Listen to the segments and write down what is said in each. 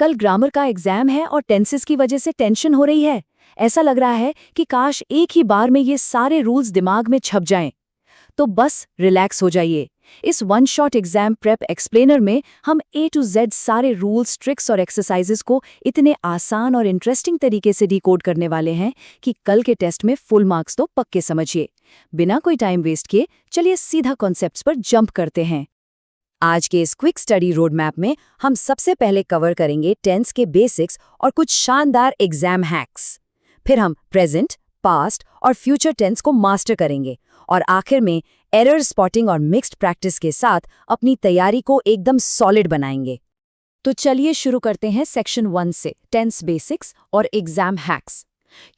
कल ग्रामर का एग्जाम है और टेंसेस की वजह से टेंशन हो रही है। ऐसा लग रहा है कि काश एक ही बार में ये सारे रूल्स दिमाग में छप जाएं। तो बस रिलैक्स हो जाइए। इस one shot exam prep explainer में हम A to Z सारे रूल्स, ट्रिक्स और एक्सरसाइजेस को इतने आसान और इंटरेस्टिंग तरीके से डिकोड करने वाले हैं कि कल के टेस्ट में फुल मार्क्स तो पक्के समझिए। बिना कोई टाइम वेस्ट किए चलिए सीधा कॉन्सेप्ट्स पर जंप करते हैं। आज के इस क्विक स्टडी रोड मैप में हम सबसे पहले कवर करेंगे टेंस के बेसिक्स और कुछ शानदार एग्जाम हैक्स। फिर हम प्रेजेंट, पास्ट और फ्यूचर टेंस को मास्टर करेंगे और आखिर में एरर स्पॉटिंग और मिक्स्ड प्रैक्टिस के साथ अपनी तैयारी को एकदम सॉलिड बनाएंगे। तो चलिए शुरू करते हैं सेक्शन 1 से, टेंस बेसिक्स और एग्जाम हैक्स।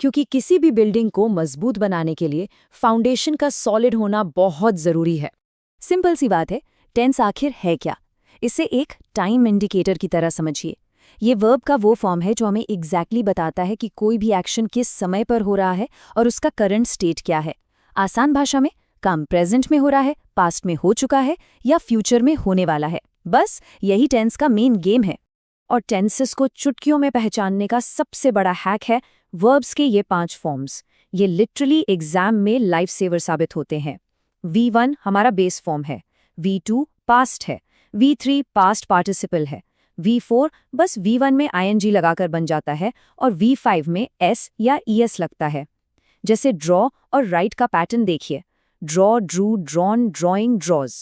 क्योंकि किसी भी बिल्डिंग को मजबूत बनाने के लिए फाउंडेशन का सॉलिड होना बहुत जरूरी है। सिंपल सी बात है, टेंस आखिर है क्या? इसे एक टाइम इंडिकेटर की तरह समझिए। ये वर्ब का वो फॉर्म है जो हमें एग्जैक्टली बताता है कि कोई भी एक्शन किस समय पर हो रहा है और उसका करंट स्टेट क्या है। आसान भाषा में, काम प्रेजेंट में हो रहा है, पास्ट में हो चुका है या फ्यूचर में होने वाला है। बस यही टेंस का मेन गेम है। और टेंसेस को चुटकियों में पहचानने का सबसे बड़ा हैक है वर्ब्स के ये 5 फॉर्म्स। ये लिटरली एग्जाम में लाइफ सेवर साबित होते हैं। V1 हमारा बेस फॉर्म है, V2 पास्ट है, V3 पास्ट पार्टिसिपल है, V4 बस V1 में ing लगाकर बन जाता है और V5 में s या es लगता है। जैसे ड्रॉ और राइट का पैटर्न देखिए, draw, drew, drawn, drawing, draws.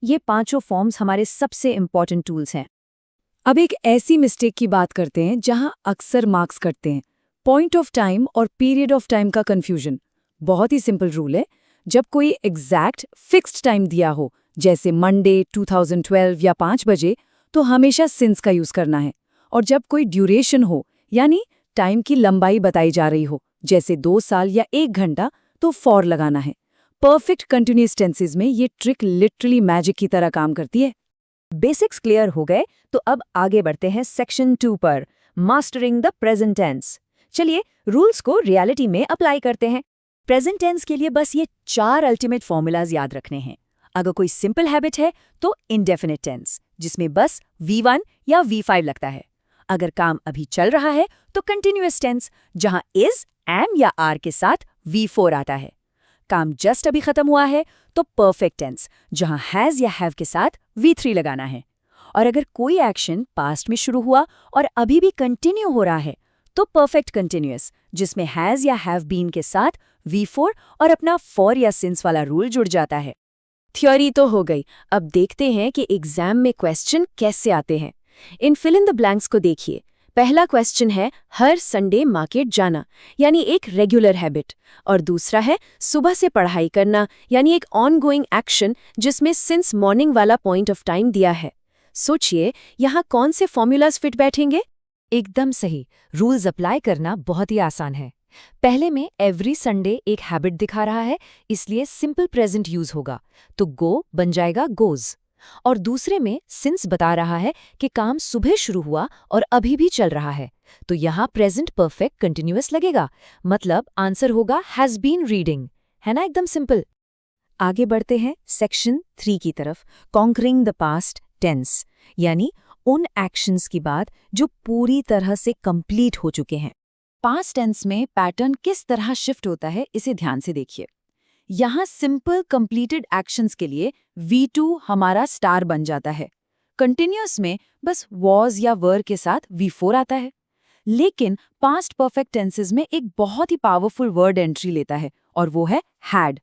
ये 5 फॉर्म्स हमारे सबसे इंपॉर्टेंट टूल्स हैं। अब एक ऐसी मिस्टेक की बात करते हैं जहां अक्सर मार्क्स कटते हैं, पॉइंट ऑफ टाइम और पीरियड ऑफ टाइम का कंफ्यूजन। बहुत ही सिंपल रूल है, जब कोई एग्जैक्ट फिक्स्ड टाइम दिया हो, जैसे मंडे 2012 या 5 बजे, तो हमेशा सिंस का यूज करना है। और जब कोई ड्यूरेशन हो, यानी टाइम की लंबाई बताई जा रही हो, जैसे 2 साल या 1 घंटा, तो फॉर लगाना है। परफेक्ट कंटिन्यूअस टेंसेस में ये ट्रिक लिटरली मैजिक की तरह काम करती है। बेसिक्स क्लियर हो गए तो अब आगे बढ़ते हैं सेक्शन 2 पर, मास्टरिंग द प्रेजेंट टेंस। चलिए रूल्स को रियलिटी में अप्लाई करते हैं। प्रेजेंट टेंस के लिए बस ये 4 अल्टीमेट फॉर्मूलाज याद रखने हैं। अगर कोई सिंपल हैबिट है तो इंडेफिनिट टेंस, जिसमें बस V1 या V5 लगता है। अगर काम अभी चल रहा है तो कंटिन्यूअस टेंस, जहां is, am या are के साथ V4 आता है। काम जस्ट अभी खत्म हुआ है तो परफेक्ट टेंस, जहां हैज या हैव के साथ V3 लगाना है। और अगर कोई एक्शन पास्ट में शुरू हुआ और अभी भी कंटिन्यू हो रहा है तो परफेक्ट कंटिन्यूअस, जिसमें हैज या हैव बीन के साथ V4 और अपना फॉर या सिंस वाला रूल जुड़ जाता है। थ्योरी तो हो गई, अब देखते हैं कि एग्जाम में क्वेश्चन कैसे आते हैं। इन फिल इन द ब्लैंक्स को देखिए। पहला क्वेश्चन है हर संडे मार्केट जाना, यानी एक रेगुलर हैबिट। और दूसरा है सुबह से पढ़ाई करना, यानी एक ऑनगोइंग एक्शन जिसमें सिंस मॉर्निंग वाला पॉइंट ऑफ टाइम दिया है। सोचिए यहाँ कौन से फॉर्मूलाज फिट बैठेंगे? एकदम सही, रूल्स अप्लाई करना बहुत ही आसान है। पहले में एवरी संडे एक हैबिट दिखा रहा है, इसलिए सिंपल प्रेजेंट यूज होगा, तो गो बन जाएगा गोज। और दूसरे में सिंस बता रहा है कि काम सुबह शुरू हुआ और अभी भी चल रहा है, तो यहाँ प्रेजेंट परफेक्ट कंटिन्यूअस लगेगा, मतलब आंसर होगा हैज बीन रीडिंग। है ना, एकदम सिंपल। आगे बढ़ते हैं सेक्शन 3 की तरफ, कॉन्करिंग द पास्ट टेंस, यानी उन एक्शंस की बात जो पूरी तरह से कंप्लीट हो चुके हैं। पास्ट टेंस में पैटर्न किस तरह शिफ्ट होता है, इसे ध्यान से देखिए। यहाँ सिंपल कंप्लीटेड एक्शंस के लिए V2 हमारा स्टार बन जाता है। कंटिन्यूअस में बस वॉज या वर के साथ V4 आता है। लेकिन पास्ट परफेक्ट टेंसेस में एक बहुत ही पावरफुल वर्ड एंट्री लेता है और वो है हैड।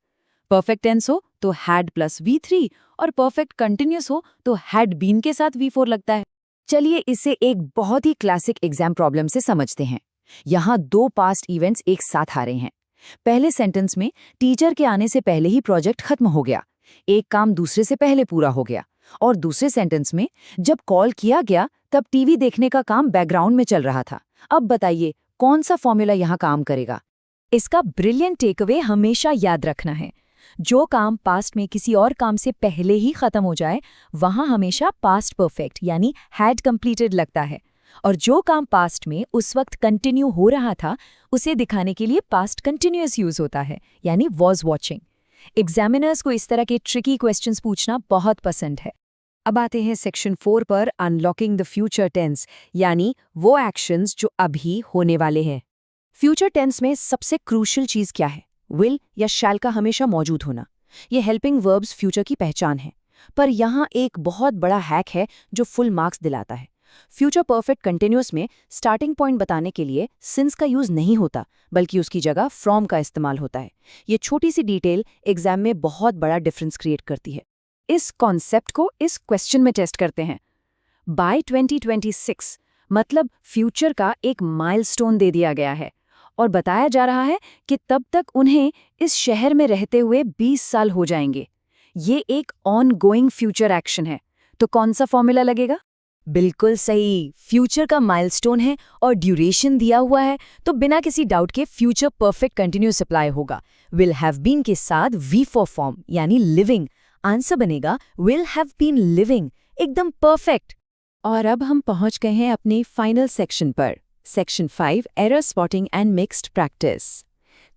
परफेक्ट टेंस हो तो हैड प्लस V3 और परफेक्ट कंटिन्यूअस हो तो हैड बीन के साथ V4 लगता है। चलिए इसे एक बहुत ही क्लासिक एग्जाम प्रॉब्लम से समझते हैं। यहाँ 2 पास्ट इवेंट्स एक साथ आ रहे हैं। पहले सेंटेंस में टीचर के आने से पहले ही प्रोजेक्ट खत्म हो गया, एक काम दूसरे से पहले पूरा हो गया। और दूसरे सेंटेंस में जब कॉल किया गया तब टीवी देखने का काम बैकग्राउंड में चल रहा था। अब बताइए कौन सा फॉर्मूला यहाँ काम करेगा? इसका ब्रिलियंट टेकअवे हमेशा याद रखना है, जो काम पास्ट में किसी और काम से पहले ही खत्म हो जाए वहां हमेशा पास्ट परफेक्ट यानी हैड कंप्लीटेड लगता है, और जो काम पास्ट में उस वक्त कंटिन्यू हो रहा था उसे दिखाने के लिए पास्ट कंटिन्यूअस यूज होता है, यानी वॉज वॉचिंग। एग्जामिनर्स को इस तरह के ट्रिकी क्वेश्चंस पूछना बहुत पसंद है। अब आते हैं सेक्शन 4 पर, अनलॉकिंग द फ्यूचर टेंस, यानी वो एक्शंस जो अभी होने वाले हैं। फ्यूचर टेंस में सबसे क्रूशियल चीज क्या है? विल या शैल का हमेशा मौजूद होना। ये हेल्पिंग वर्ब्स फ्यूचर की पहचान है। पर यहाँ एक बहुत बड़ा हैक है जो फुल मार्क्स दिलाता है। फ्यूचर परफेक्ट कंटिन्यूअस में स्टार्टिंग पॉइंट बताने के लिए सिंस का यूज नहीं होता, बल्कि उसकी जगह फ्रॉम का इस्तेमाल होता है। ये छोटी सी डिटेल एग्जाम में बहुत बड़ा डिफरेंस क्रिएट करती है। इस कॉन्सेप्ट को इस क्वेश्चन में टेस्ट करते हैं। बाय 2026 मतलब फ्यूचर का एक माइलस्टोन दे दिया गया है और बताया जा रहा है कि तब तक उन्हें इस शहर में रहते हुए 20 साल हो जाएंगे। ये एक ऑन गोइंग फ्यूचर एक्शन है, तो कौन सा फॉर्मूला लगेगा? बिल्कुल सही, फ्यूचर का माइलस्टोन है और ड्यूरेशन दिया हुआ है, तो बिना किसी डाउट के फ्यूचर परफेक्ट कंटिन्यूअस अप्लाई होगा। विल हैव बीन के साथ वी फॉर फॉर्म यानी लिविंग, आंसर बनेगा विल हैव बीन लिविंग, एकदम परफेक्ट। और अब हम पहुंच गए हैं अपने फाइनल सेक्शन पर, section 5, error spotting and mixed practice.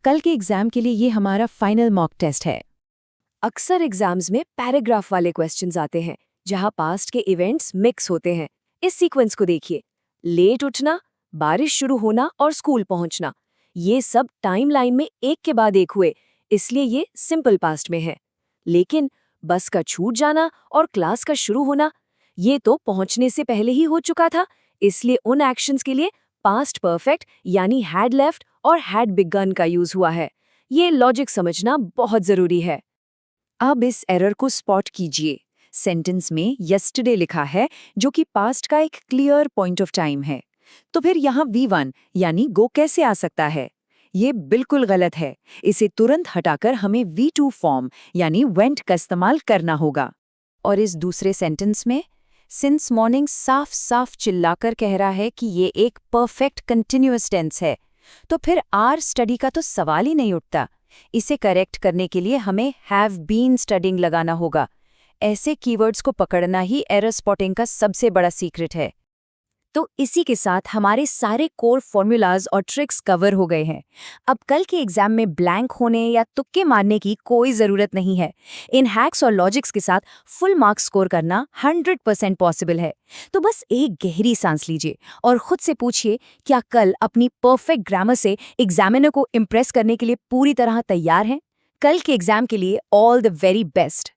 कल के एग्जाम के लिए ये हमारा फाइनल मॉक टेस्ट है। अक्सर एग्जाम्स में पैराग्राफ वाले क्वेश्चंस आते हैं जहां पास्ट के इवेंट्स मिक्स होते हैं। इस सीक्वेंस को देखिए, लेट उठना, बारिश शुरू होना और स्कूल पहुंचना, ये सब टाइमलाइन में एक के बाद एक हुए, इसलिए ये सिंपल पास्ट में है। लेकिन बस का छूट जाना और क्लास का शुरू होना, ये तो पहुंचने से पहले ही हो चुका था, इसलिए उन एक्शंस के लिए पास्ट परफेक्ट यानी हैड लेफ्ट और हैड बिगन का यूज हुआ है। ये लॉजिक समझना बहुत जरूरी है। अब इस एरर को स्पॉट कीजिए। सेंटेंस में यस्टरडे लिखा है, जो कि पास्ट का एक क्लियर पॉइंट ऑफ टाइम है। तो फिर यहाँ V1 यानी गो कैसे आ सकता है? ये बिल्कुल गलत है। इसे तुरंत हटाकर हमें V2 फॉर्म यानी वेंट का इस्तेमाल करना होगा। और इस दूसरे सेंटेंस में सिंस मॉर्निंग साफ साफ चिल्लाकर कह रहा है कि ये एक परफेक्ट कंटिन्यूअस टेंस है, तो फिर आर स्टडी का तो सवाल ही नहीं उठता। इसे करेक्ट करने के लिए हमें हैव बीन स्टडिंग लगाना होगा। ऐसे कीवर्ड्स को पकड़ना ही एरर स्पॉटिंग का सबसे बड़ा सीक्रेट है। तो इसी के साथ हमारे सारे कोर फॉर्मूलाज और ट्रिक्स कवर हो गए हैं। अब कल के एग्जाम में ब्लैंक होने या तुक्के मारने की कोई ज़रूरत नहीं है। इन हैक्स और लॉजिक्स के साथ फुल मार्क्स स्कोर करना 100% पॉसिबल है। तो बस एक गहरी सांस लीजिए और खुद से पूछिए, क्या कल अपनी परफेक्ट ग्रामर से एग्जामिनर को इम्प्रेस करने के लिए पूरी तरह तैयार हैं? कल के एग्जाम के लिए ऑल द वेरी बेस्ट।